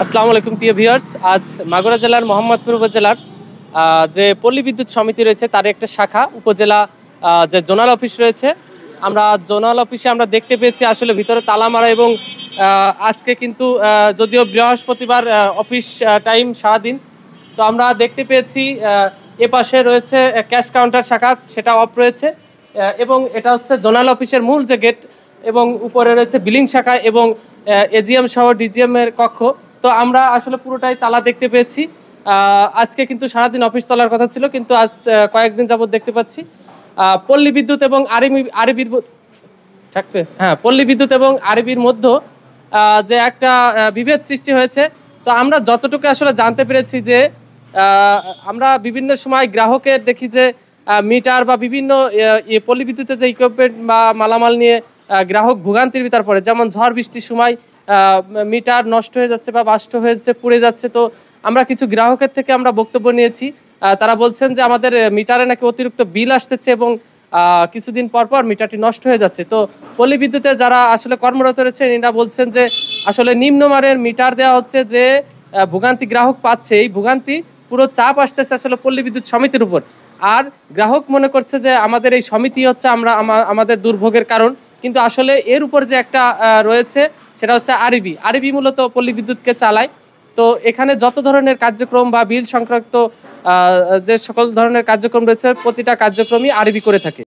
আসসালামু আলাইকুম প্রিয় ভিউয়ার্স। আজ মাগুরা জেলার মোহাম্মদপুর উপজেলার যে পল্লী বিদ্যুৎ সমিতি রয়েছে তার একটা শাখা উপজেলা যে জোনাল অফিস রয়েছে, আমরা জোনাল অফিসে আমরা দেখতে পেয়েছি আসলে ভিতরে তালা মারা এবং আজকে কিন্তু যদিও বৃহস্পতিবার অফিস টাইম সারাদিন, তো আমরা দেখতে পেয়েছি এপাশে রয়েছে ক্যাশ কাউন্টার শাখা, সেটা অফ রয়েছে এবং এটা হচ্ছে জোনাল অফিসের মূল যে গেট এবং উপরে রয়েছে বিলিং শাখা এবং এজিএম সহ ডিজিএম এর কক্ষ। তো আমরা আসলে পুরোটাই তালা দেখতে পেয়েছি। আজকে কিন্তু সারাদিন অফিস চলার কথা ছিল, কিন্তু আজ কয়েকদিন যাবত দেখতে পাচ্ছি পল্লী বিদ্যুৎ এবং আরবির থাকবে, হ্যাঁ, পল্লী বিদ্যুৎ এবং আরবির মধ্যে যে একটা বিভেদ সৃষ্টি হয়েছে। তো আমরা যতটুকু আসলে জানতে পেরেছি যে আমরা বিভিন্ন সময় গ্রাহকের দেখি যে মিটার বা বিভিন্ন পল্লী বিদ্যুতের যে ইকুইপমেন্ট বা মালামাল নিয়ে গ্রাহক ভোগান্তির ভিতর পড়ে, যেমন ঝড় বৃষ্টির সময় মিটার নষ্ট হয়ে যাচ্ছে বা বাস্ট হয়ে যাচ্ছে, পুড়ে যাচ্ছে। তো আমরা কিছু গ্রাহকের থেকে আমরা বক্তব্য নিয়েছি, তারা বলছেন যে আমাদের মিটারে নাকি অতিরিক্ত বিল আসতেছে এবং কিছুদিন পর পর মিটারটি নষ্ট হয়ে যাচ্ছে। তো পল্লী বিদ্যুতে যারা আসলে কর্মরত রয়েছেন এরা বলছেন যে আসলে নিম্নমানের মিটার দেওয়া হচ্ছে, যে ভোগান্তি গ্রাহক পাচ্ছে, এই ভোগান্তি পুরো চাপ আসতেছে আসলে পল্লী বিদ্যুৎ সমিতির উপর। আর গ্রাহক মনে করছে যে আমাদের এই সমিতি হচ্ছে আমাদের দুর্ভোগের কারণ, কিন্তু আসলে এর উপর যে একটা রয়েছে সেটা হচ্ছে আরবি মূলত পল্লী বিদ্যুৎকে চালায়। তো এখানে যত ধরনের কার্যক্রম বা বিল সংক্রান্ত যে সকল ধরনের কার্যক্রম রয়েছে প্রতিটা কার্যক্রমই আরবি করে থাকে।